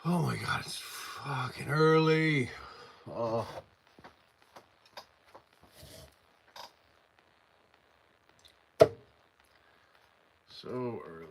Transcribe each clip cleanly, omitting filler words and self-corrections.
Oh my God, it's fucking early. Oh. So early.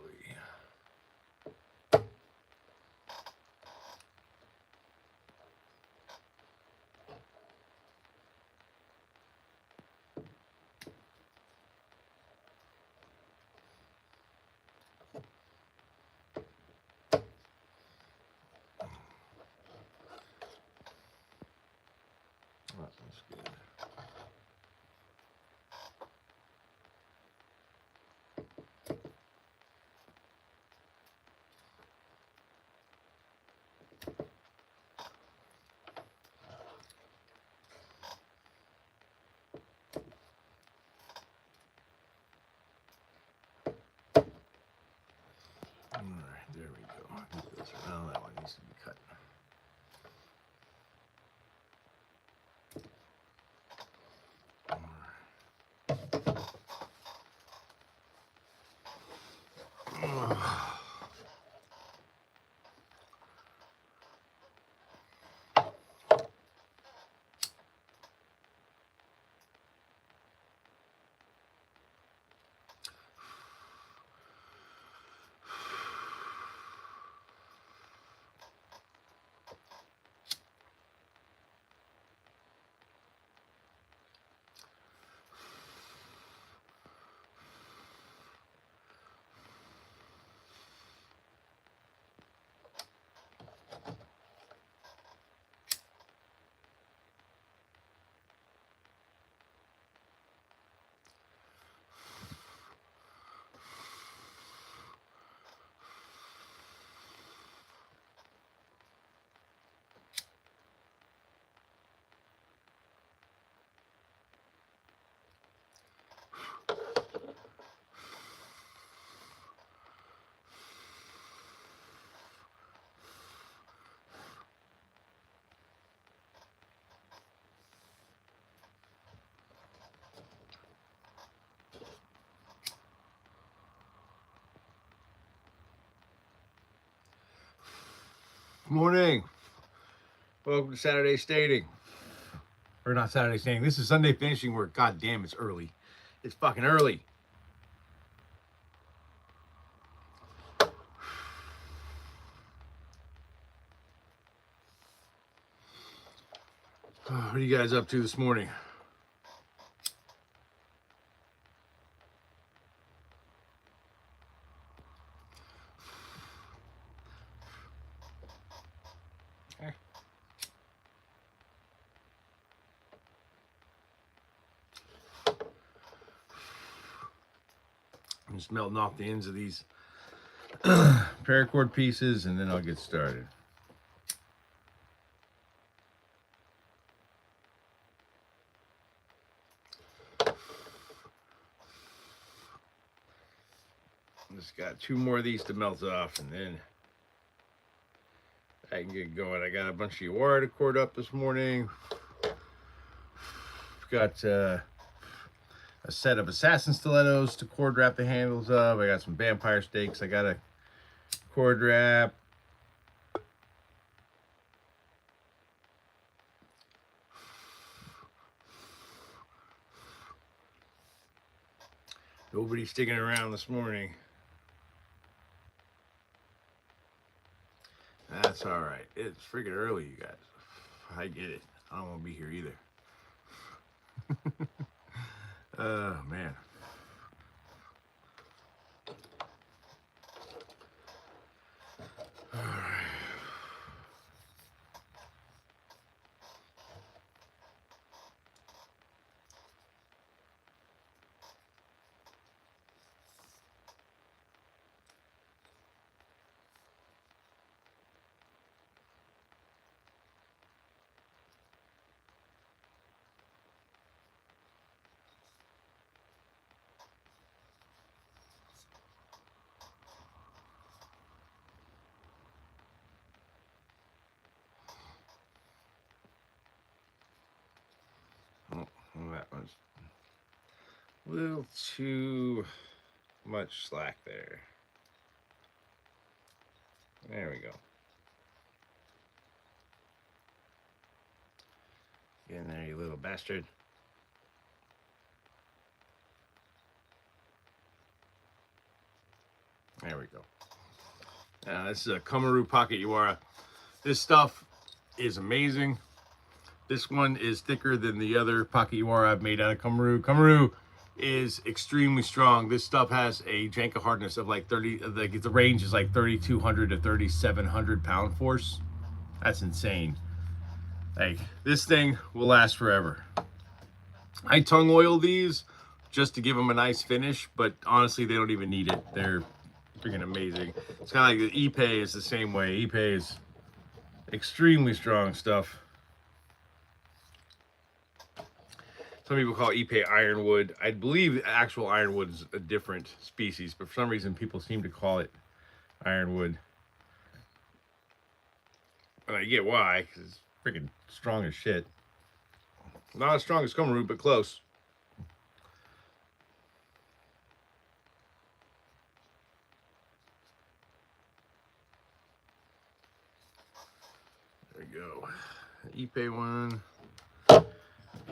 Oh, that's good. All right, there we go. Move this around. That one needs to be cut. Morning. Welcome to Saturday Stating. Or not Saturday Stating. This is Sunday Finishing Work. God damn, it's early. It's fucking early. What are you guys up to this morning? I'm just melting off the ends of these paracord pieces and then I'll get started. Just got two more of these to melt off and then I can get going. I got a bunch of wire to cord up this morning. Got a set of assassin stilettos to cord wrap the handles of. I got some vampire stakes I got to cord wrap. Nobody's sticking around this morning. That's all right. It's freaking early, you guys. I get it. I don't want to be here either. Oh, man. All right. Well, that was a little too much slack there. There we go. Get in there, you little bastard. There we go. This is a Komaru Pocket Uwara. This stuff is amazing. This one is thicker than the other Pocket Uwara I've made out of Komaru. Komaru is extremely strong. This stuff has a Janka hardness of like 30, like the range is like 3,200 to 3,700 pound force. That's insane. Like, this thing will last forever. I tongue oil these just to give them a nice finish, but honestly, they don't even need it. They're freaking amazing. It's kind of like the Ipe is the same way. Ipe is extremely strong stuff. Some people call Ipe ironwood. I believe actual ironwood is a different species, but for some reason people seem to call it ironwood. And I get why, because it's freaking strong as shit. Not as strong as Komaru, but close. There we go. Ipe one.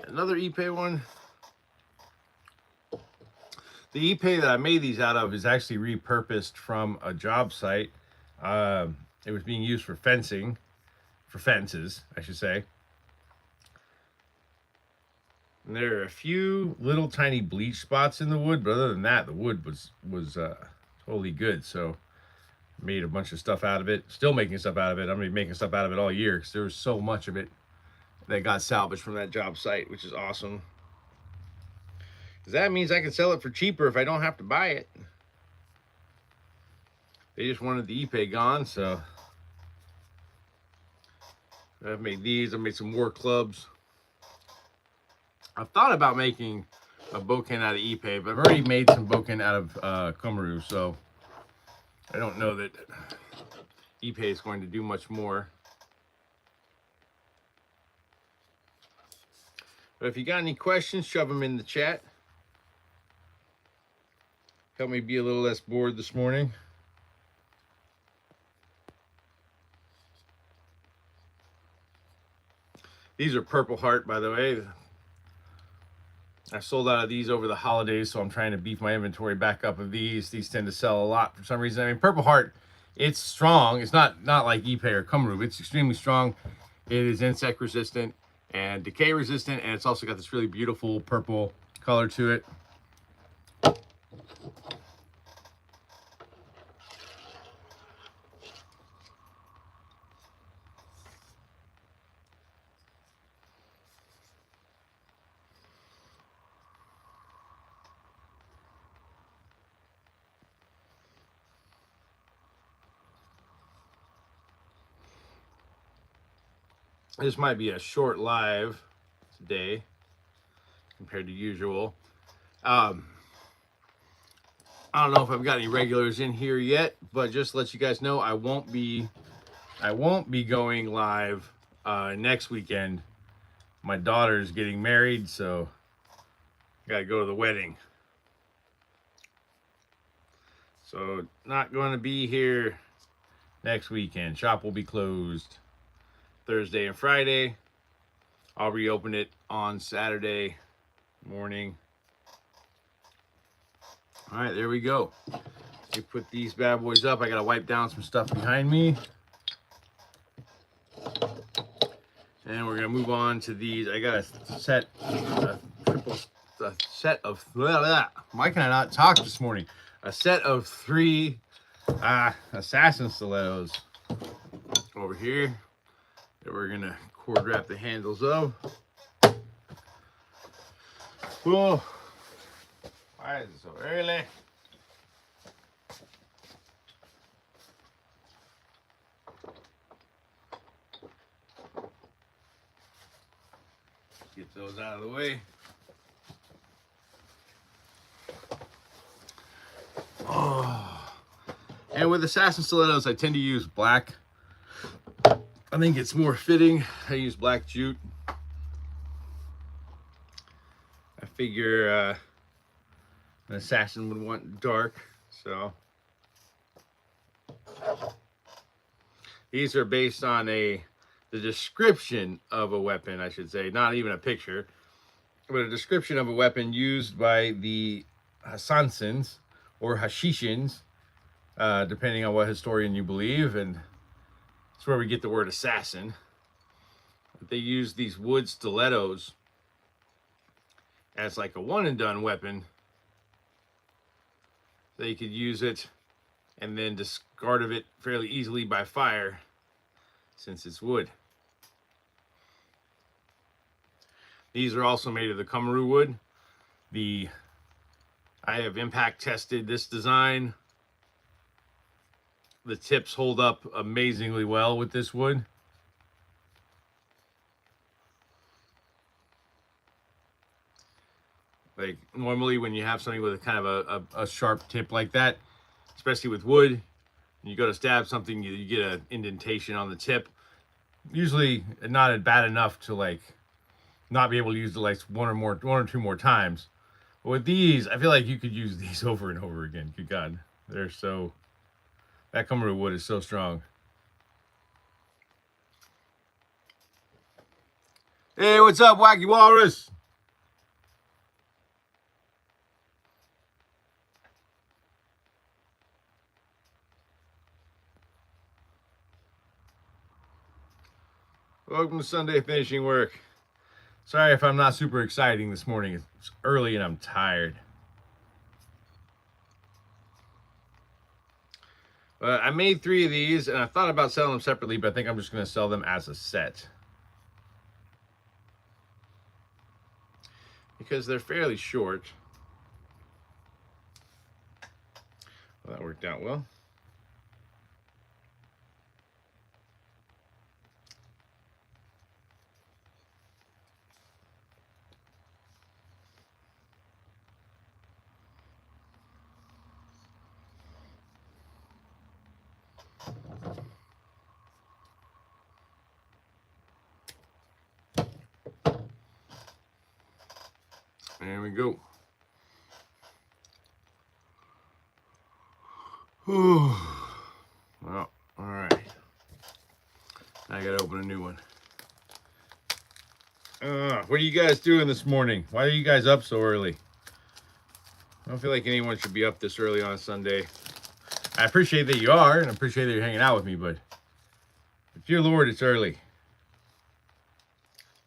Another Ipe one. The Ipe that I made these out of is actually repurposed from a job site. It was being used for fencing, for fences, I should say. And there are a few little tiny bleach spots in the wood, but other than that, the wood was totally good. So I made a bunch of stuff out of it. Still making stuff out of it. I'm gonna be making stuff out of it all year because there was so much of it that got salvaged from that job site, which is awesome. Because that means I can sell it for cheaper if I don't have to buy it. They just wanted the Ipe gone, so I've made these. I've made some more clubs. I've thought about making a bokken out of Ipe, but I've already made some bokken out of Komaru, so I don't know that Ipe is going to do much more. But if you got any questions, shove them in the chat. Help me be a little less bored this morning. These are Purple Heart, by the way. I sold out of these over the holidays, so I'm trying to beef my inventory back up of these. These tend to sell a lot for some reason. I mean, Purple Heart, it's strong. It's not like Ipe or Komaru. It's extremely strong. It is insect resistant and decay resistant, and it's also got this really beautiful purple color to it. This might be a short live today compared to usual. I don't know if I've got any regulars in here yet, but just to let you guys know, I won't be going live next weekend. My daughter's getting married, so gotta go to the wedding. So not going to be here next weekend. Shop will be closed Thursday and Friday. I'll reopen it on Saturday morning. All right, there we go. You put these bad boys up. I gotta wipe down some stuff behind me. And we're gonna move on to these. I got a set of why can I not talk this morning? A set of 3 assassin stilettos over here that we're gonna cord wrap the handles of. Whoa. Why is it so early? Get those out of the way. Oh. And with assassin stilettos, I tend to use black. I think it's more fitting. I use black jute. I figure an assassin would want dark, so. These are based on a the description of a weapon, I should say, not even a picture, but a description of a weapon used by the Hasansins or Hashishins, depending on what historian you believe, and that's where we get the word assassin. They use these wood stilettos as like a one and done weapon. They could use it and then discard of it fairly easily by fire, since it's wood. These are also made of the Cumaru wood. I have impact tested this design. The tips hold up amazingly well with this wood. Like normally when you have something with a kind of a sharp tip like that, especially with wood, you go to stab something, you get an indentation on the tip. Usually not bad enough to like not be able to use it like one or two more times. But with these, I feel like you could use these over and over again. Good God, that Cumaru wood is so strong. Hey, what's up, Wacky Walrus? Welcome to Sunday Finishing Work. Sorry if I'm not super exciting this morning. It's early and I'm tired. I made 3 of these and I thought about selling them separately, but I think I'm just going to sell them as a set, because they're fairly short. Well, that worked out well. There we go. Well, all right. I gotta open a new one. What are you guys doing this morning? Why are you guys up so early? I don't feel like anyone should be up this early on a Sunday. I appreciate that you are, and I appreciate that you're hanging out with me, but dear Lord, it's early.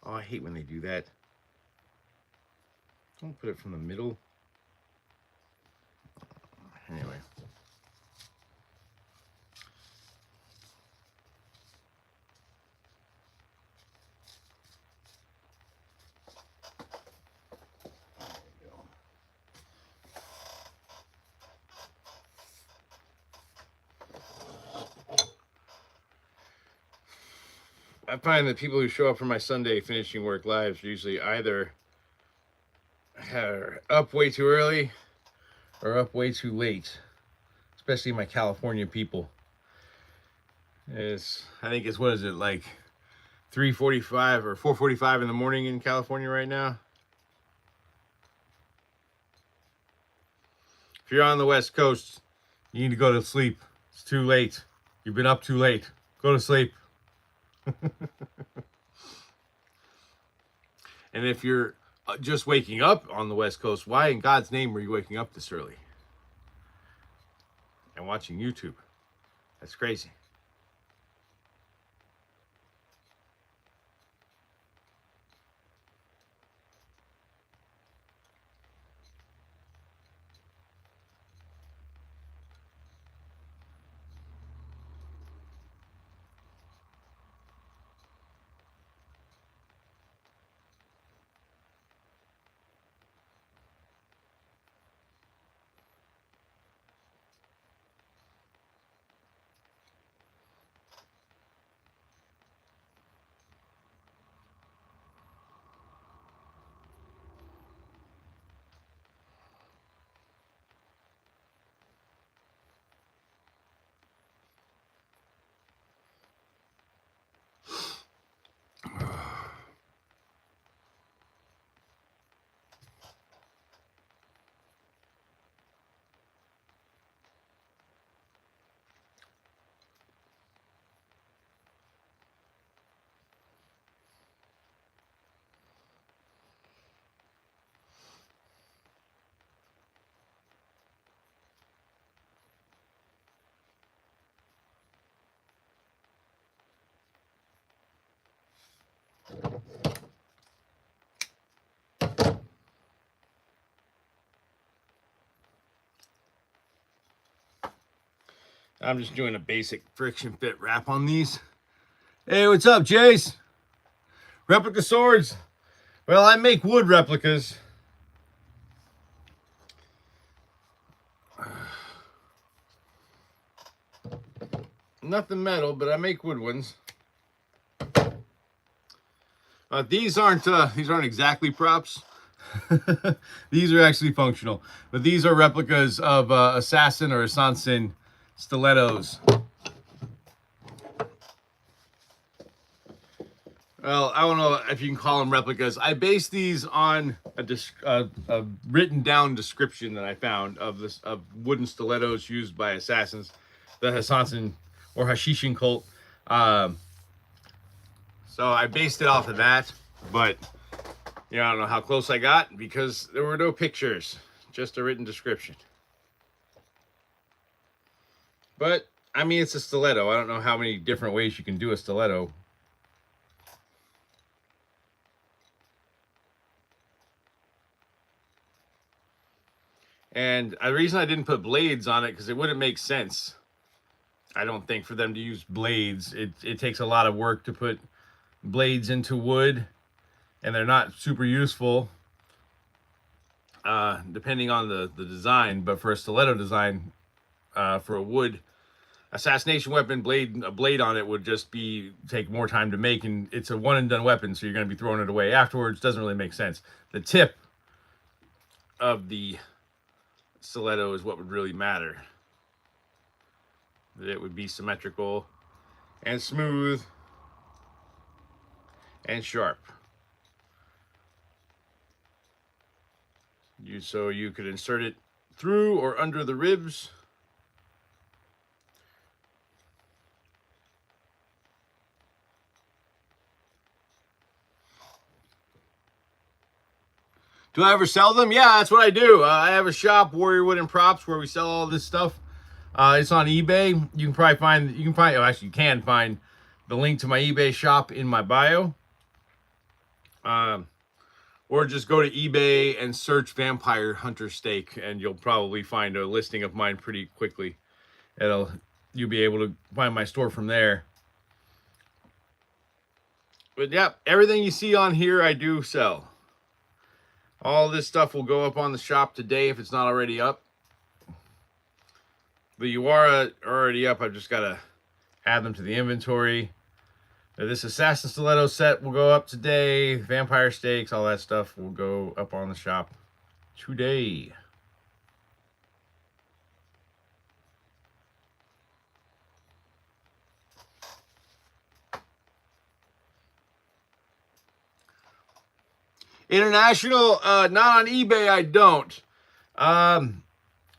Oh, I hate when they do that. Don't put it from the middle. Anyway. I find that people who show up for my Sunday Finishing Work lives are usually either up way too early or up way too late, especially my California people. I think it's, what is it, like 3:45 or 4:45 in the morning in California right now? If you're on the West Coast, you need to go to sleep. It's too late. You've been up too late. Go to sleep. And if you're just waking up on the West Coast, why in God's name are you waking up this early and watching YouTube? That's crazy. I'm just doing a basic friction fit wrap on these. Hey, what's up, Jace? Replica swords. Well, I make wood replicas. Nothing metal, but I make wood ones. These aren't exactly props. These are actually functional, but these are replicas of Assassin or Assassin stilettos. Well, I don't know if you can call them replicas. I based these on a written down description that I found of wooden stilettos used by assassins, the Assassin or Hashishin cult. So I based it off of that, but I don't know how close I got because there were no pictures, just a written description. But I mean, it's a stiletto. I don't know how many different ways you can do a stiletto. And the reason I didn't put blades on it because it wouldn't make sense, I don't think, for them to use blades. It takes a lot of work to put blades into wood, and they're not super useful depending on the design. But for a stiletto design, for a wood assassination weapon, a blade on it would just take more time to make, and it's a one and done weapon, so you're going to be throwing it away afterwards. Doesn't really make sense. The tip of the stiletto is what would really matter. That it would be symmetrical and smooth and sharp. So you could insert it through or under the ribs. Do I ever sell them? Yeah, that's what I do. I have a shop, Warrior Wooden Props, where we sell all this stuff. It's on eBay. You can probably find, you can find the link to my eBay shop in my bio. Or just go to eBay and search Vampire Hunter Steak, and you'll probably find a listing of mine pretty quickly. You'll be able to find my store from there. But yeah, everything you see on here, I do sell. All this stuff will go up on the shop today if it's not already up. The Uwara are already up. I've just got to add them to the inventory. This Assassin Stiletto set will go up today. Vampire Steaks, all that stuff will go up on the shop today. International, not on eBay, I don't.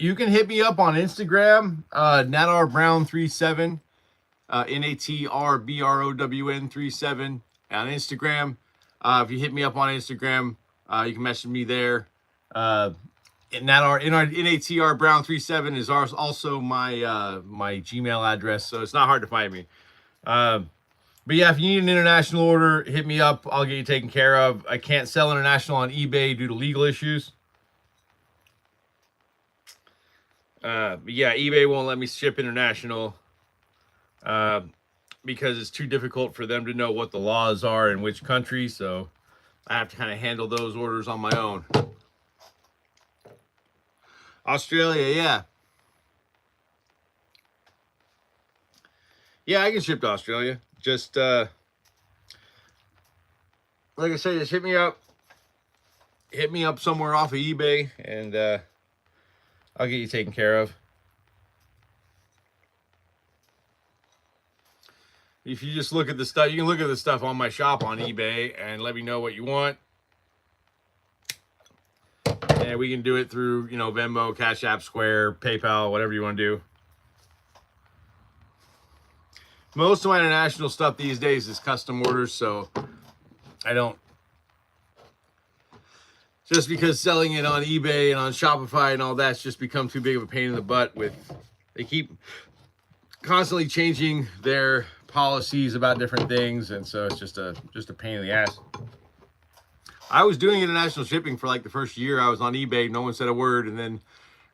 You can hit me up on Instagram, NatarBrown37, NatarBrown37 on Instagram. If you hit me up on Instagram, you can message me there. NatarBrown37 is also my my Gmail address, so it's not hard to find me. But yeah, if you need an international order, hit me up. I'll get you taken care of. I can't sell international on eBay due to legal issues. But yeah, eBay won't let me ship international because it's too difficult for them to know what the laws are in which country. So I have to kind of handle those orders on my own. Australia, yeah. Yeah, I can ship to Australia. Just, like I said, just hit me up. Hit me up somewhere off of eBay, and I'll get you taken care of. If you just look at the stuff, you can look at the stuff on my shop on eBay and let me know what you want. And we can do it through, Venmo, Cash App, Square, PayPal, whatever you want to do. Most of my international stuff these days is custom orders, so I don't. Just because selling it on eBay and on Shopify and all that's just become too big of a pain in the butt. They keep constantly changing their policies about different things, and so it's just a pain in the ass. I was doing international shipping for like the first year I was on eBay. No one said a word, and then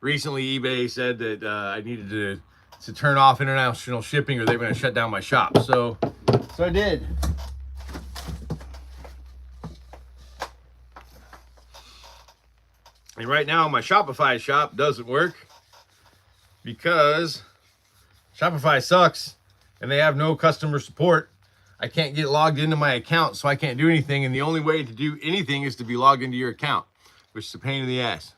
recently eBay said that I needed to to turn off international shipping or they're going to shut down my shop. So I did. And right now my Shopify shop doesn't work because Shopify sucks and they have no customer support. I can't get logged into my account, so I can't do anything. And the only way to do anything is to be logged into your account, which is a pain in the ass.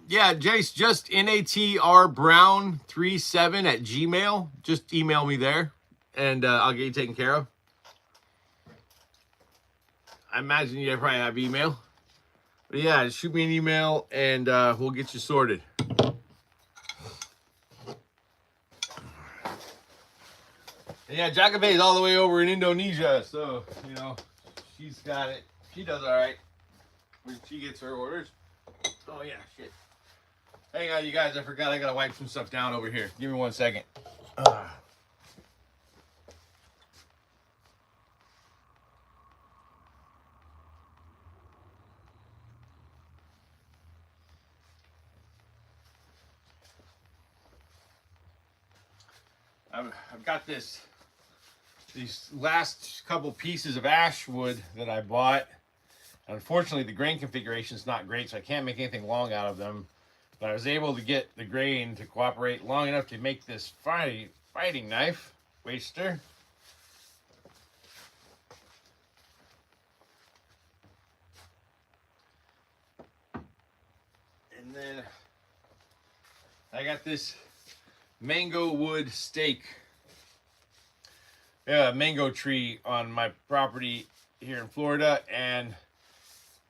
Yeah, Jace, just natrbrown37@gmail. Just email me there, and I'll get you taken care of. I imagine you probably have email. But yeah, just shoot me an email, and we'll get you sorted. And yeah, Jacobay is all the way over in Indonesia, so, you know, she's got it. She does all right when she gets her orders. Oh, yeah, shit. Hang on, you guys. I forgot I got to wipe some stuff down over here. Give me 1 second. I've got these last couple pieces of ash wood that I bought. Unfortunately, the grain configuration is not great, so I can't make anything long out of them. But I was able to get the grain to cooperate long enough to make this fighting knife waster. And then I got this mango wood stake. Yeah, mango tree on my property here in Florida, and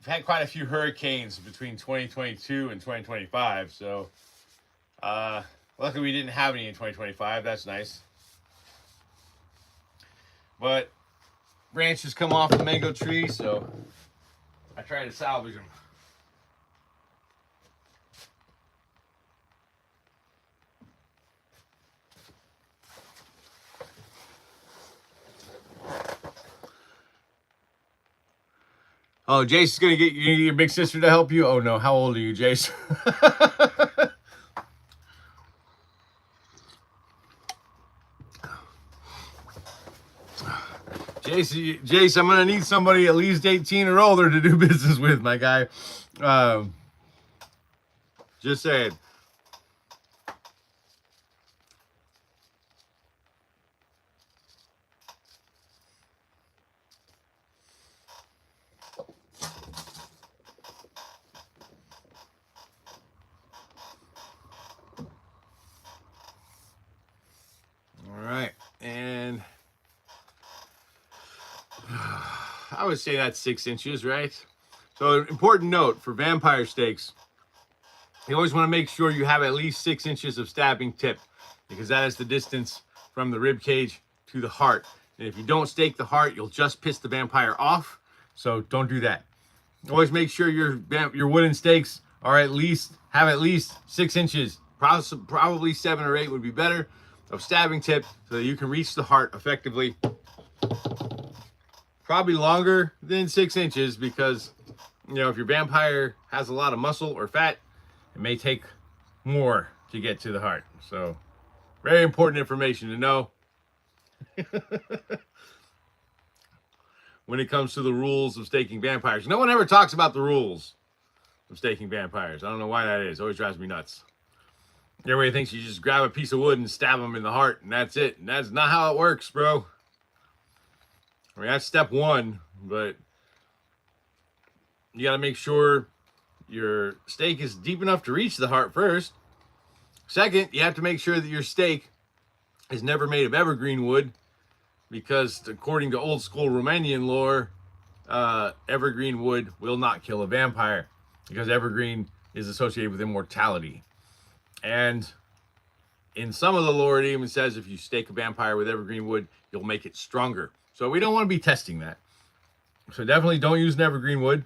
we've had quite a few hurricanes between 2022 and 2025, so luckily we didn't have any in 2025. That's nice. But branches come off the mango tree, so I try to salvage them. Oh, Jace is going to get your big sister to help you? Oh, no. How old are you, Jace? Jace, I'm going to need somebody at least 18 or older to do business with, my guy. Just saying. I would say that's 6 inches, right? So important note for vampire stakes, you always want to make sure you have at least 6 inches of stabbing tip, because that is the distance from the rib cage to the heart. And if you don't stake the heart, you'll just piss the vampire off. So don't do that. Always make sure your wooden stakes are have at least 6 inches, probably 7 or 8 would be better, of stabbing tip, so that you can reach the heart effectively. Probably longer than 6 inches, because, you know, if your vampire has a lot of muscle or fat, it may take more to get to the heart. So very important information to know when it comes to the rules of staking vampires. No one ever talks about the rules of staking vampires. I don't know why that is. It always drives me nuts. Everybody thinks you just grab a piece of wood and stab them in the heart, and that's it. And that's not how it works, bro. I mean, that's step one, but you got to make sure your stake is deep enough to reach the heart first. Second, you have to make sure that your stake is never made of evergreen wood, because according to old school Romanian lore, evergreen wood will not kill a vampire, because evergreen is associated with immortality. And in some of the lore, it even says if you stake a vampire with evergreen wood, you'll make it stronger. So we don't want to be testing that. So definitely don't use an evergreen wood.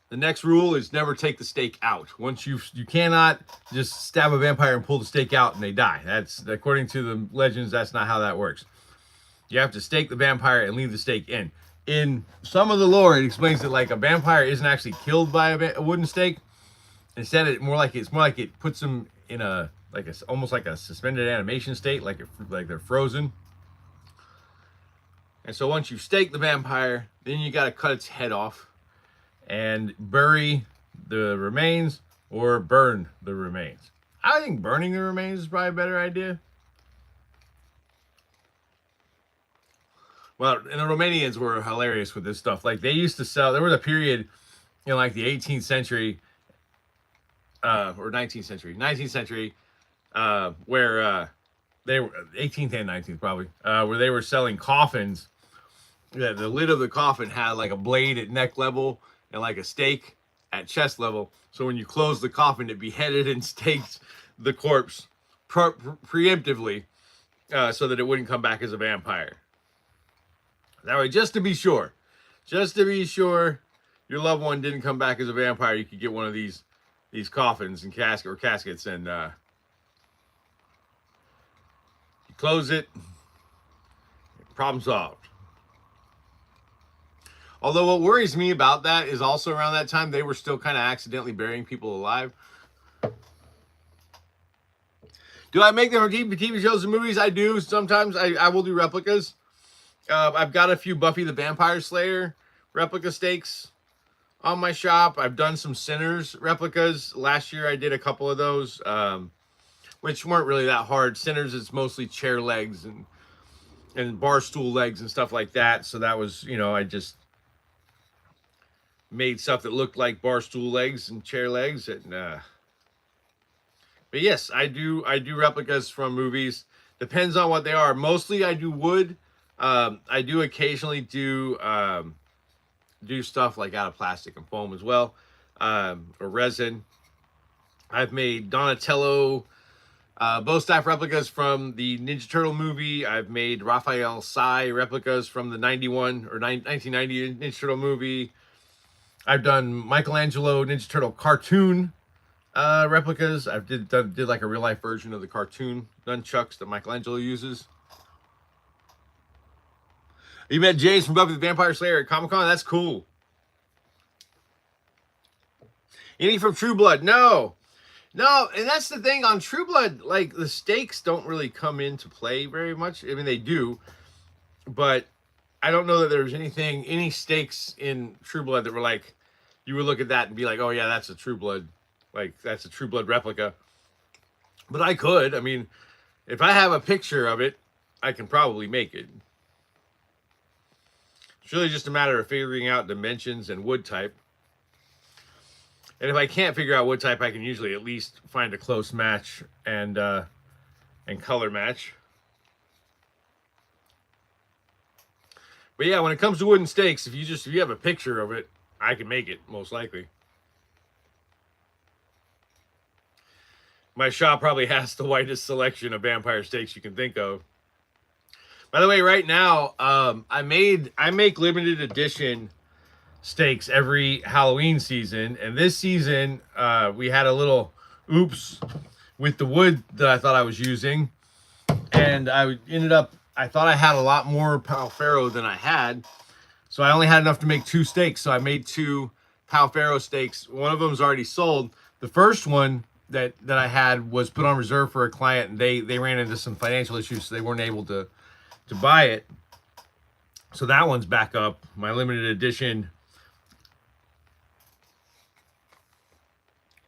The next rule is never take the stake out. Once you cannot just stab a vampire and pull the stake out and they die. That's, according to the legends, that's not how that works. You have to stake the vampire and leave the stake in. In some of the lore, it explains that like a vampire isn't actually killed by a wooden stake. Instead, it's more like it puts them in a almost like a suspended animation state, like they're frozen. And so once you stake the vampire, then you got to cut its head off and bury the remains or burn the remains. I think burning the remains is probably a better idea. Well, and the Romanians were hilarious with this stuff. Like they used to sell. There was a period in like the 18th century or 19th century, where they were 18th and 19th probably, where they were selling coffins. Yeah, the lid of the coffin had like a blade at neck level and like a stake at chest level. So when you close the coffin, it beheaded and staked the corpse preemptively, so that it wouldn't come back as a vampire. That way, just to be sure your loved one didn't come back as a vampire, you could get one of these coffins and caskets, and you close it, problem solved. Although what worries me about that is also around that time they were still kind of accidentally burying people alive. Do I make them for TV shows and movies? I do. Sometimes I will do replicas. I've got a few Buffy the Vampire Slayer replica stakes on my shop. I've done some Sinners replicas. Last year I did a couple of those, which weren't really that hard. Sinners is mostly chair legs and bar stool legs and stuff like that. So that was, I just made stuff that looked like bar stool legs and chair legs. And but yes, I do replicas from movies. Depends on what they are. Mostly I do wood. I do occasionally do stuff like out of plastic and foam as well, or resin. I've made Donatello bow staff replicas from the Ninja Turtle movie. I've made Raphael Sai replicas from the 1990 Ninja Turtle movie. I've done Michelangelo Ninja Turtle cartoon replicas. I did like a real life version of the cartoon nunchucks that Michelangelo uses. You met James from Buffy the Vampire Slayer at Comic-Con? That's cool. Any from True Blood? No, and that's the thing on True Blood. Like the stakes don't really come into play very much. I mean, they do, but I don't know that there's any stakes in True Blood that were like, you would look at that and be like, oh yeah, that's a True Blood, like that's a True Blood replica. But I could. I mean, if I have a picture of it, I can probably make it. It's really just a matter of figuring out dimensions and wood type. And if I can't figure out wood type, I can usually at least find a close match and color match. But yeah, when it comes to wooden stakes, if you have a picture of it, I can make it, most likely. My shop probably has the widest selection of vampire stakes you can think of. By the way, right now, I make limited edition stakes every Halloween season, and this season we had a little oops with the wood that I thought I was using, and I thought I had a lot more Pal Pharaoh than I had, so I only had enough to make 2 stakes. So I made 2 Pal Pharaoh stakes. One of them's already sold. The first one that I had was put on reserve for a client, and they ran into some financial issues, so they weren't able to buy it. So that one's back up. My limited edition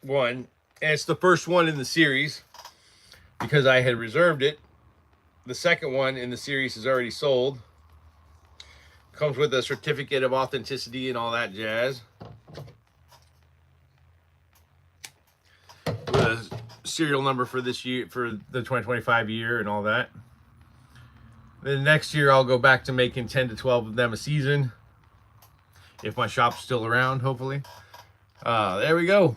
one, and it's the first one in the series because I had reserved it. The second one in the series is already sold. Comes with a certificate of authenticity and all that jazz, with a serial number for this year, for the 2025 year, and all that. Then next year I'll go back to making 10 to 12 of them a season, if my shop's still around, hopefully. There we go.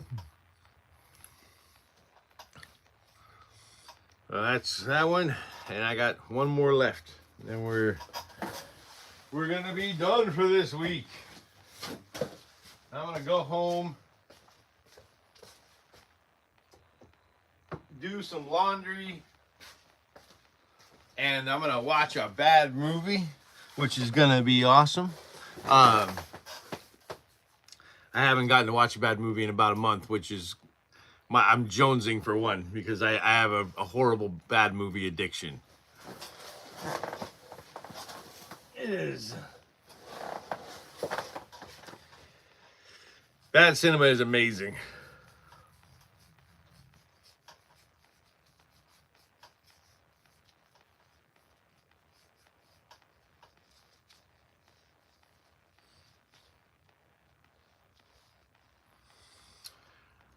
That's that one, and I got one more left. Then we're gonna be done for this week. I'm gonna go home, do some laundry, and I'm gonna watch a bad movie, which is gonna be awesome. I haven't gotten to watch a bad movie in about a month, which is I'm jonesing for one because I have a horrible bad movie addiction. It is. Bad cinema is amazing.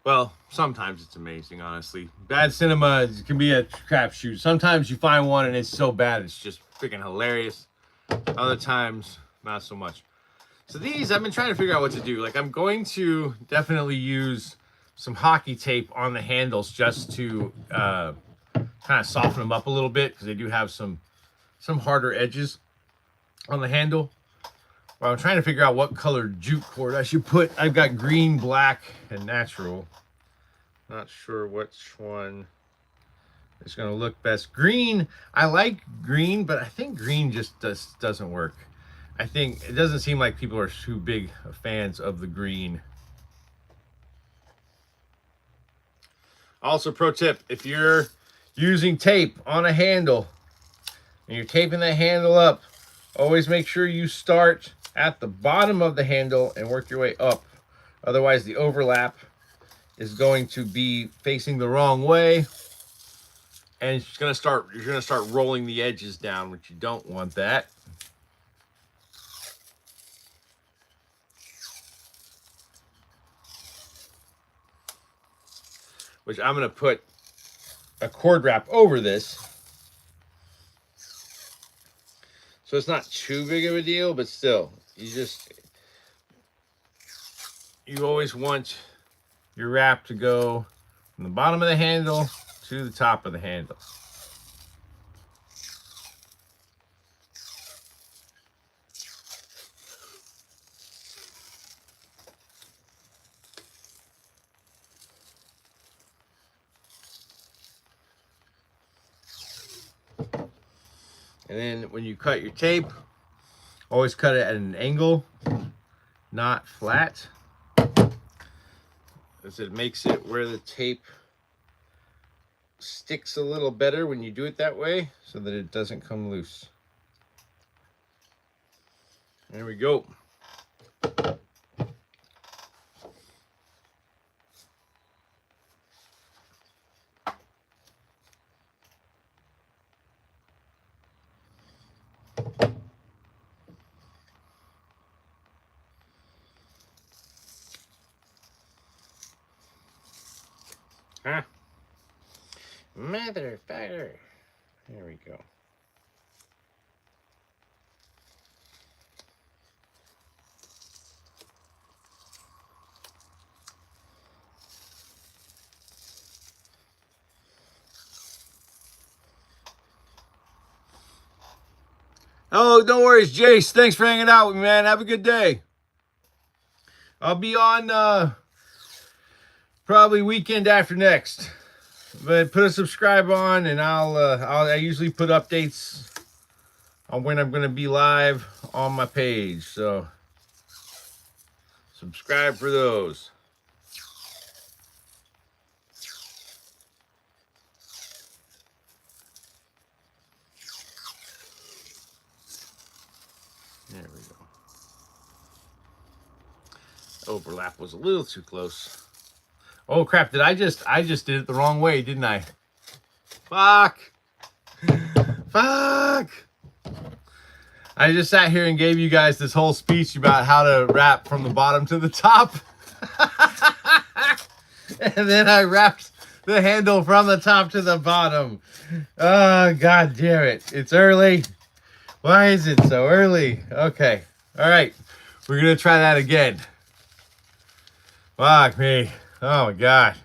Well, sometimes it's amazing, honestly. Bad cinema can be a crapshoot. Sometimes you find one and it's so bad it's just freaking hilarious. Other times, not so much. So these, I've been trying to figure out what to do. Like, I'm going to definitely use some hockey tape on the handles just to kind of soften them up a little bit because they do have some harder edges on the handle. Well, I'm trying to figure out what color jute cord I should put. I've got green, black, and natural. Not sure which one is going to look best. Green, I like green, but I think green just doesn't work. I think it doesn't seem like people are too big fans of the green. Also, pro tip, if you're using tape on a handle and you're taping the handle up, always make sure you start at the bottom of the handle and work your way up. Otherwise, the overlap is going to be facing the wrong way, and you're gonna start rolling the edges down, which you don't want that. Which I'm gonna put a cord wrap over this, so it's not too big of a deal, but still, you always want your wrap to go from the bottom of the handle to the top of the handle. And then when you cut your tape, always cut it at an angle, not flat, as it makes it where the tape sticks a little better when you do it that way, so that it doesn't come loose. There we go. Huh? Motherfucker. There we go. Oh, no worries, Jace. Thanks for hanging out with me, man. Have a good day. I'll be on probably weekend after next. But put a subscribe on, and I usually put updates on when I'm going to be live on my page. So subscribe for those. There we go. Overlap was a little too close. Oh crap, I just did it the wrong way, didn't I? Fuck. Fuck. I just sat here and gave you guys this whole speech about how to wrap from the bottom to the top. And then I wrapped the handle from the top to the bottom. Oh, god damn it. It's early. Why is it so early? Okay. All right. We're going to try that again. Fuck me. Oh, my God.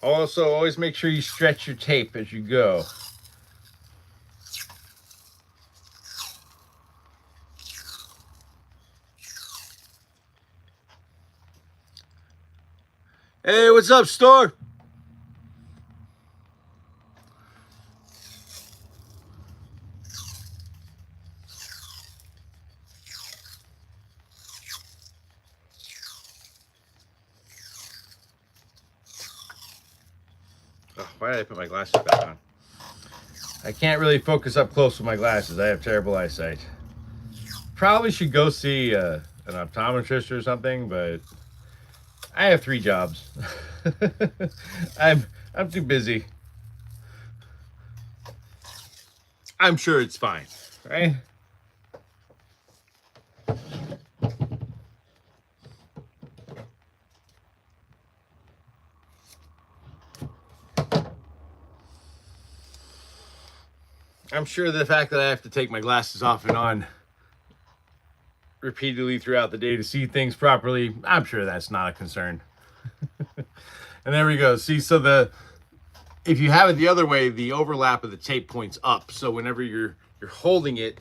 Also, always make sure you stretch your tape as you go. Hey, what's up, store? Oh, why did I put my glasses back on? I can't really focus up close with my glasses. I have terrible eyesight. Probably should go see an optometrist or something, but I have 3 jobs. I'm too busy. I'm sure it's fine, right? I'm sure the fact that I have to take my glasses off and on repeatedly throughout the day to see things properly, I'm sure that's not a concern. And there we go. See, so if you have it the other way, the overlap of the tape points up. So whenever you're holding it,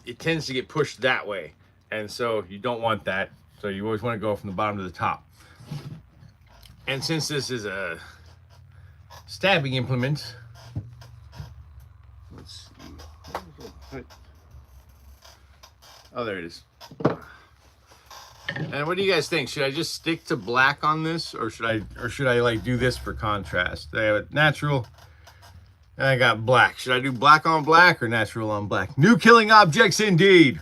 it tends to get pushed that way. And so you don't want that. So you always want to go from the bottom to the top. And since this is a stabbing implement, let's see. Oh, there it is. And what do you guys think? Should I just stick to black on this, or should I like do this for contrast? I have it natural, and I got black. Should I do black on black or natural on black? New killing objects indeed.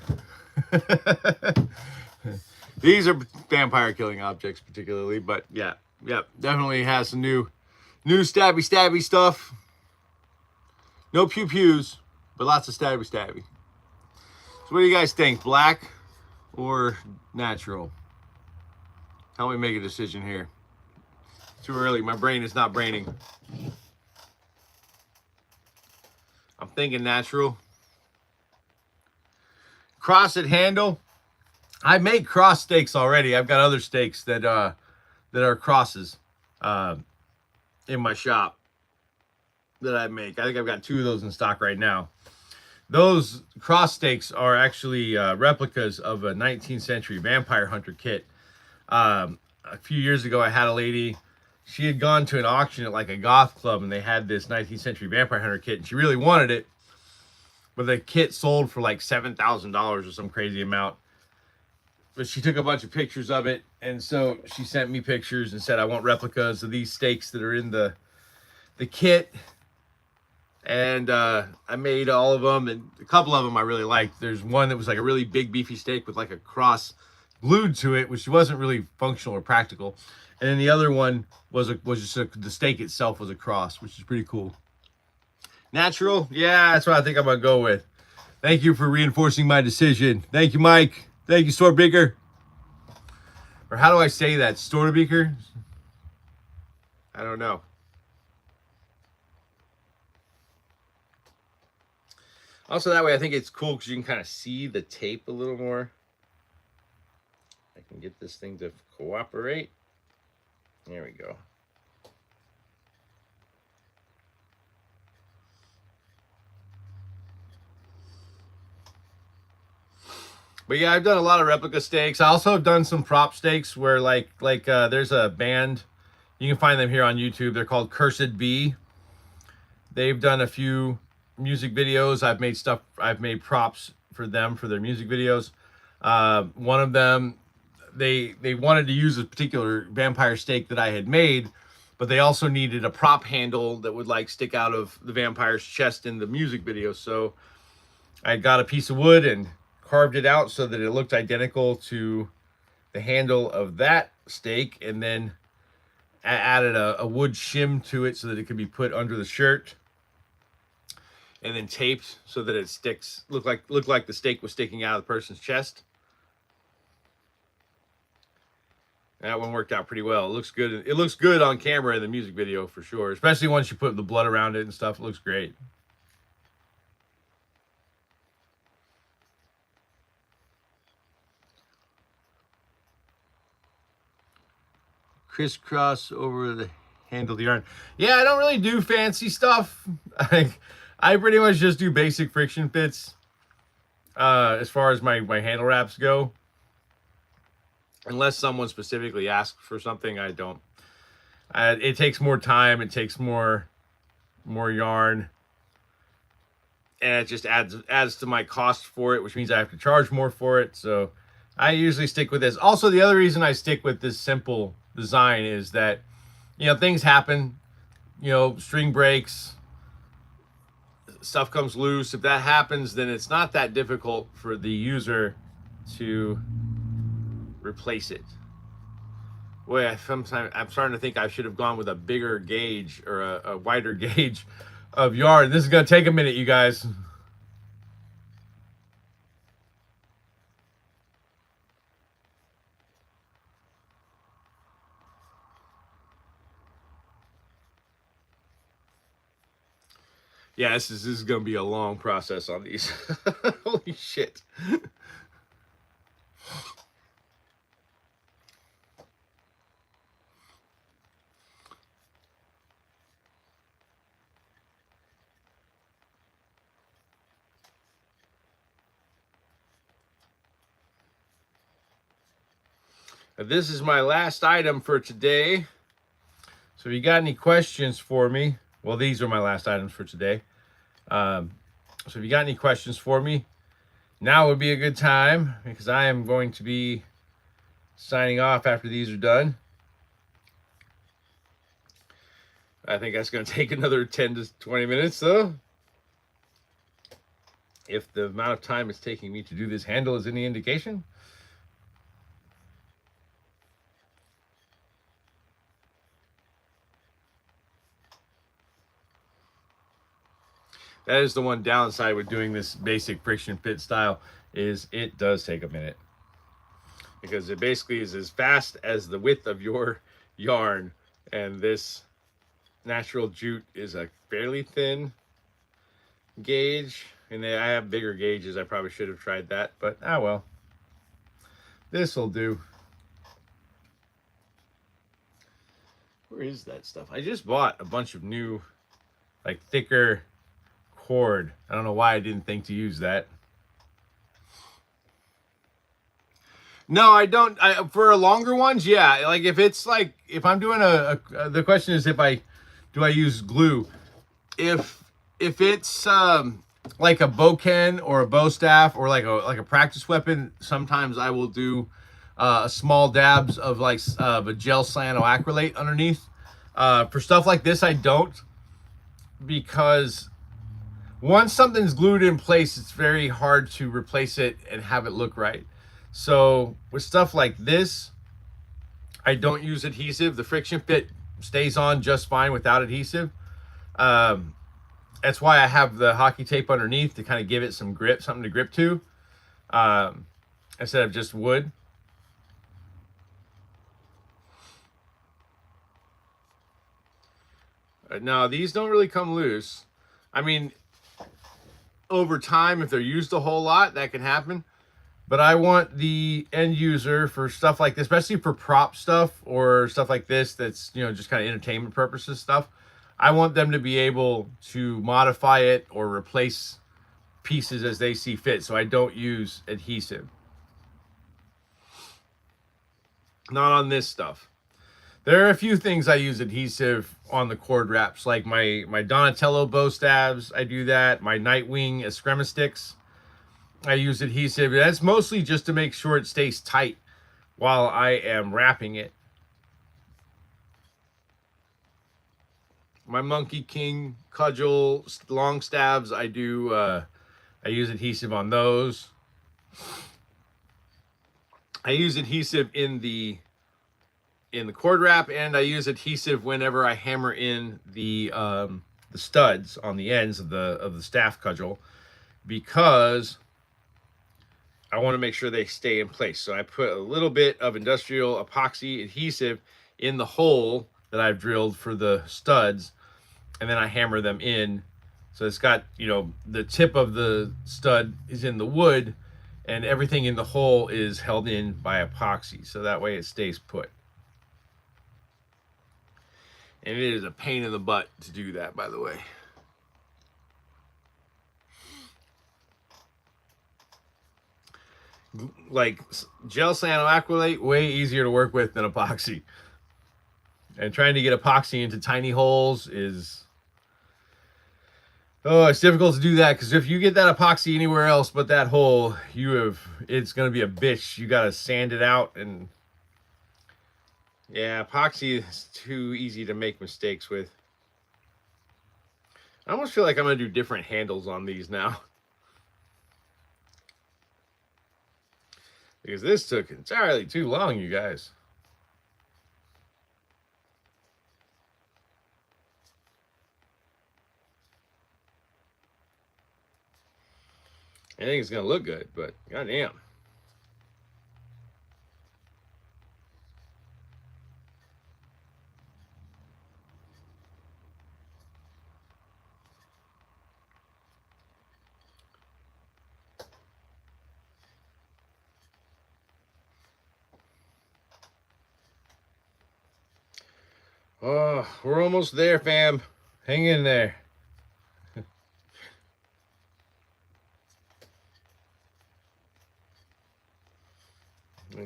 These are vampire killing objects particularly, but yeah, definitely has some new stabby stuff. No pew pews, but lots of stabby. So what do you guys think? Black or natural? Help me make a decision here. Too early. My brain is not braining. I'm thinking natural. Cross-it handle. I make cross stakes already. I've got other stakes that are crosses in my shop that I make. I think I've got 2 of those in stock right now. Those cross stakes are actually replicas of a 19th century vampire hunter kit. A few years ago, I had a lady, she had gone to an auction at like a goth club, and they had this 19th century vampire hunter kit, and she really wanted it, but the kit sold for like $7,000 or some crazy amount. But she took a bunch of pictures of it, and so she sent me pictures and said, I want replicas of these stakes that are in the kit. And I made all of them, and a couple of them I really liked. There's one that was like a really big beefy steak with like a cross glued to it, which wasn't really functional or practical. And then the other one was just the steak itself was a cross, which is pretty cool. Natural, yeah, that's what I think I'm gonna go with. Thank you for reinforcing my decision. Thank you, Mike. Thank you, Storbeaker. Or how do I say that? Storbeaker? I don't know. Also, that way I think it's cool because you can kind of see the tape a little more. I can get this thing to cooperate. There we go. But yeah, I've done a lot of replica stakes. I also have done some prop stakes where like there's a band. You can find them here on YouTube. They're called Cursed Bee. They've done a few music videos. I've made props for them for their music videos. One of them, they wanted to use a particular vampire stake that I had made, but they also needed a prop handle that would like stick out of the vampire's chest in the music video. So I got a piece of wood and carved it out so that it looked identical to the handle of that stake, and then added a wood shim to it so that it could be put under the shirt, and then taped so that it sticks, looked like the stake was sticking out of the person's chest. That one worked out pretty well. It looks good. It looks good on camera in the music video for sure, especially once you put the blood around it and stuff. It looks great. Crisscross over the handle the yarn. Yeah, I don't really do fancy stuff. I pretty much just do basic friction fits as far as my handle wraps go. Unless someone specifically asks for something, I don't. It takes more time. It takes more yarn, and it just adds to my cost for it, which means I have to charge more for it. So I usually stick with this. Also, the other reason I stick with this simple design is that, you know, things happen. You know, string breaks, stuff comes loose. If that happens, then it's not that difficult for the user to replace it. Boy, sometimes I'm starting to think I should have gone with a bigger gauge or a wider gauge of yarn. This is going to take a minute, you guys. Yeah, this is going to be a long process on these. Holy shit. This is my last item for today. So if you got any questions for me, well, these are my last items for today. So if you got any questions for me, now would be a good time, because I am going to be signing off after these are done. I think that's going to take another 10 to 20 minutes, though. If the amount of time it's taking me to do this handle is any indication. That is the one downside with doing this basic friction fit style, is it does take a minute. Because it basically is as fast as the width of your yarn, and this natural jute is a fairly thin gauge. And I have bigger gauges. I probably should have tried that, but ah well. This will do. Where is that stuff? I just bought a bunch of new, like, thicker cord. I don't know why I didn't think to use that. No, I don't. For longer ones, yeah. Like if it's like, if I'm doing the question is do I use glue? If it's like a bokken or a bow staff or like a practice weapon, sometimes I will do small dabs of like a gel cyanoacrylate underneath. For stuff like this, I don't, because once something's glued in place, it's very hard to replace it and have it look right. So with stuff like this, I don't use adhesive. The friction fit stays on just fine without adhesive. That's why I have the hockey tape underneath to kind of give it some grip, something to grip to, instead of just wood. No, these don't really come loose. I mean, over time, if they're used a whole lot, that can happen. But I want the end user, for stuff like this, especially for prop stuff or stuff like this that's, you know, just kind of entertainment purposes stuff, I want them to be able to modify it or replace pieces as they see fit. So I don't use adhesive. Not on this stuff. There are a few things I use adhesive on the cord wraps, like my Donatello bow stabs. I do that. My Nightwing Eskrima sticks, I use adhesive. That's mostly just to make sure it stays tight while I am wrapping it. My Monkey King cudgel long stabs, I use adhesive on those. I use adhesive in the cord wrap, and I use adhesive whenever I hammer in the studs on the ends of the staff cudgel, because I want to make sure they stay in place. So I put a little bit of industrial epoxy adhesive in the hole that I've drilled for the studs, and then I hammer them in. So it's got, you know, the tip of the stud is in the wood, and everything in the hole is held in by epoxy. So that way it stays put. And it is a pain in the butt to do that, by the way. Like gel cyanoacrylate, way easier to work with than epoxy. And trying to get epoxy into tiny holes is, oh, it's difficult to do that, because if you get that epoxy anywhere else but that hole, it's going to be a bitch. You got to sand it out, and yeah, epoxy is too easy to make mistakes with. I almost feel like I'm going to do different handles on these now, because this took entirely too long, you guys. I think it's going to look good, but goddamn. Oh, we're almost there, fam. Hang in there.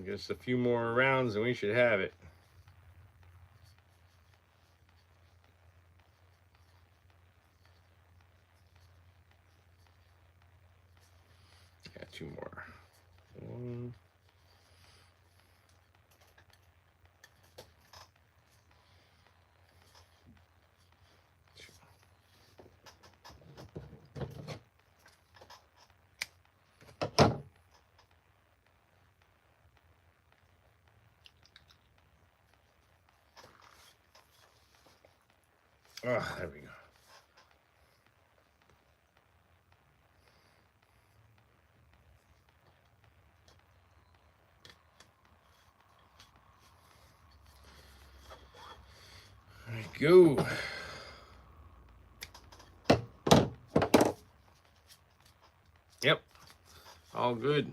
Just a few more rounds and we should have it. Yeah, 2 more. 1. Oh, there we go. There we go. Yep. All good.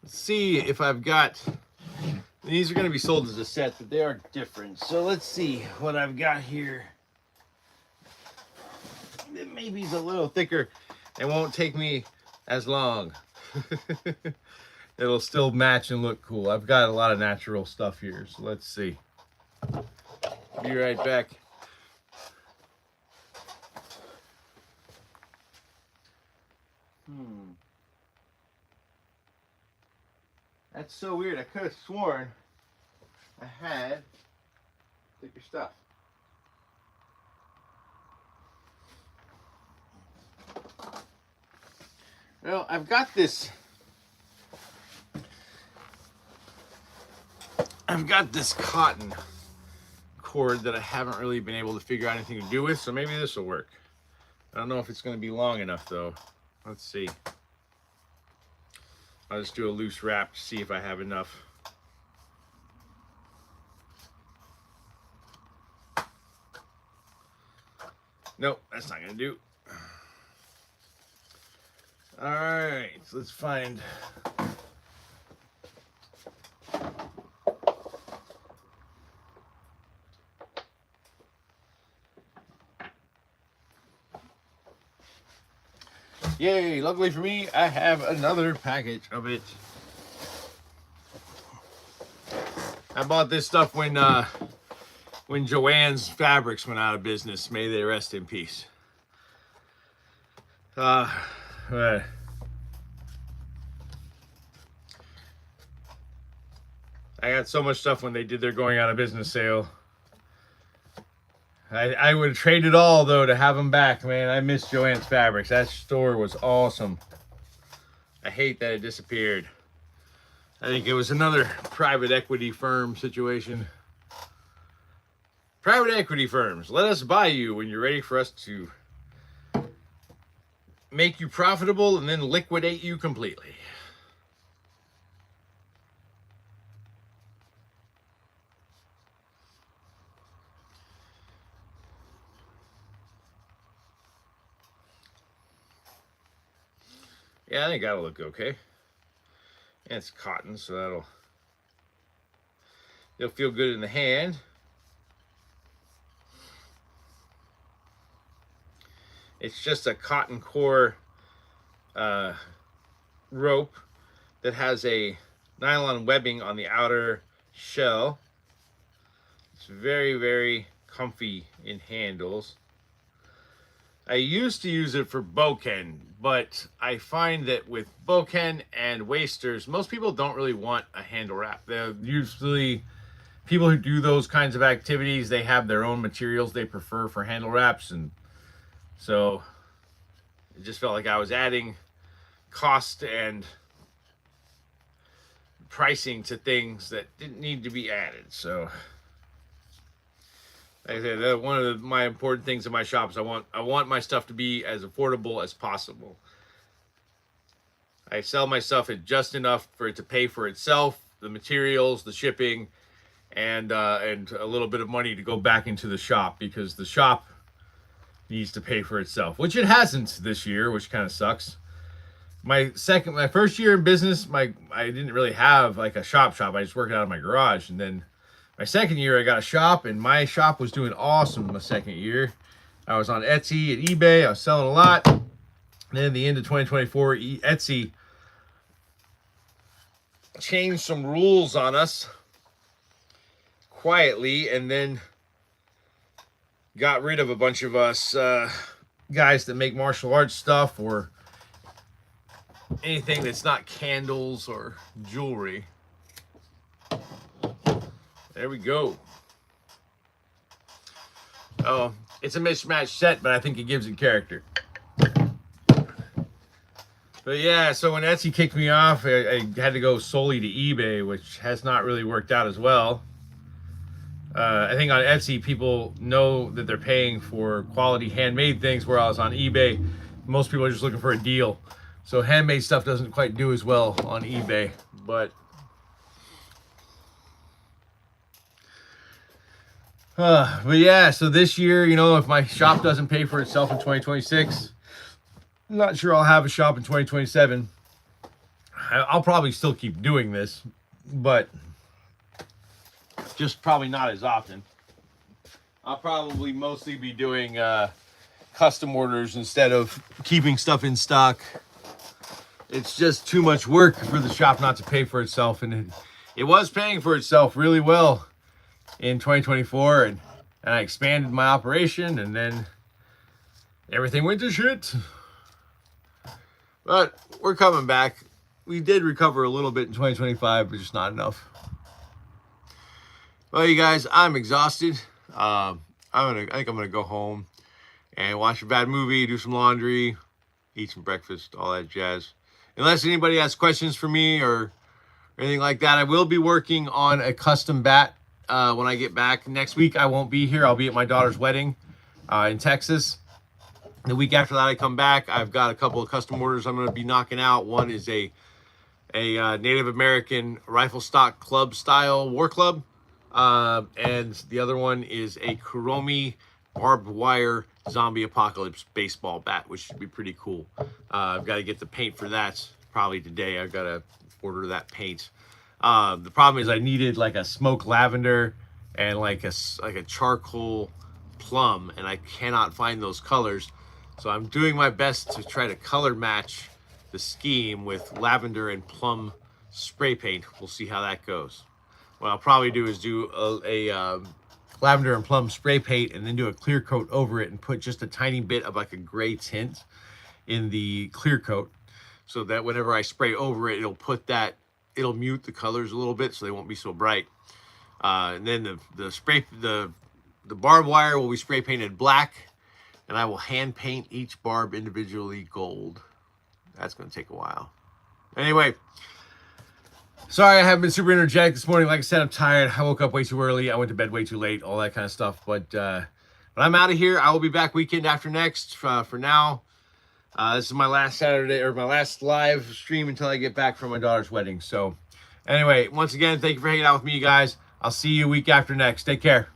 Let's see if I've got... These are going to be sold as a set, but they are different. So let's see what I've got here. It maybe is a little thicker and won't take me as long. It'll still match and look cool. I've got a lot of natural stuff here, so let's see. Be right back. That's so weird. I could have sworn I had thicker stuff. Well, I've got this. I've got this cotton cord that I haven't really been able to figure out anything to do with, so maybe this will work. I don't know if it's going to be long enough though. Let's see. I'll just do a loose wrap to see if I have enough. Nope, that's not going to do. All right, so let's find... Yay, luckily for me, I have another package of it. I bought this stuff when Joann's Fabrics went out of business. May they rest in peace. I got so much stuff when they did their going out of business sale. I would trade it all, though, to have them back, man. I miss Joann's Fabrics. That store was awesome. I hate that it disappeared. I think it was another private equity firm situation. Private equity firms, let us buy you when you're ready for us to make you profitable and then liquidate you completely. Yeah, I think that'll look okay. And it's cotton, so that'll... It'll feel good in the hand. It's just a cotton core rope that has a nylon webbing on the outer shell. It's very, very comfy in handles. I used to use it for bokken, but I find that with bokken and wasters, most people don't really want a handle wrap. They're usually people who do those kinds of activities, they have their own materials they prefer for handle wraps, and so it just felt like I was adding cost and pricing to things that didn't need to be added. So like I said, one of my important things in my shop is I want my stuff to be as affordable as possible. I sell my stuff at just enough for it to pay for itself, the materials, the shipping, and a little bit of money to go back into the shop, because the shop needs to pay for itself, which it hasn't this year, which kind of sucks. My first year in business, I didn't really have like a shop. I just worked out of my garage, and then my second year I got a shop, and my shop was doing awesome. My second year, I was on Etsy and eBay. I was selling a lot. And then at the end of 2024, Etsy changed some rules on us quietly, and then got rid of a bunch of us guys that make martial arts stuff or anything that's not candles or jewelry. There we go. Oh, it's a mismatched set, but I think it gives it character. But yeah, so when Etsy kicked me off, I had to go solely to eBay, which has not really worked out as well. I think on Etsy, people know that they're paying for quality handmade things, whereas on eBay, most people are just looking for a deal. So handmade stuff doesn't quite do as well on eBay, but yeah, so this year, you know, if my shop doesn't pay for itself in 2026, I'm not sure I'll have a shop in 2027. I'll probably still keep doing this, but just probably not as often. I'll probably mostly be doing custom orders instead of keeping stuff in stock. It's just too much work for the shop not to pay for itself, and it was paying for itself really well in 2024, and I expanded my operation, and then everything went to shit. But we're coming back. We did recover a little bit in 2025, but just not enough. Well, you guys, I'm exhausted. I think I'm gonna go home and watch a bad movie, do some laundry, eat some breakfast, all that jazz. Unless anybody has questions for me or anything like that, I will be working on a custom bat when I get back. Next week, I won't be here. I'll be at my daughter's wedding in Texas. The week after that, I come back. I've got a couple of custom orders I'm going to be knocking out. One is a Native American rifle stock club style war club. And the other one is a Kuromi barbed wire zombie apocalypse baseball bat, which should be pretty cool. I've got to get the paint for that probably today. I've got to order that paint. The problem is I needed like a smoke lavender and like a charcoal plum, and I cannot find those colors. So I'm doing my best to try to color match the scheme with lavender and plum spray paint. We'll see how that goes. What I'll probably do is do a lavender and plum spray paint and then do a clear coat over it and put just a tiny bit of like a gray tint in the clear coat, so that whenever I spray over it, it'll mute the colors a little bit so they won't be so bright. And then the barbed wire will be spray painted black, and I will hand paint each barb individually gold. That's going to take a while. Anyway, sorry I haven't been super energetic this morning. Like I said, I'm tired. I woke up way too early. I went to bed way too late, all that kind of stuff. But I'm out of here. I will be back weekend after next. For now, this is my last Saturday, or my last live stream until I get back from my daughter's wedding. So anyway, once again, thank you for hanging out with me, you guys. I'll see you week after next. Take care.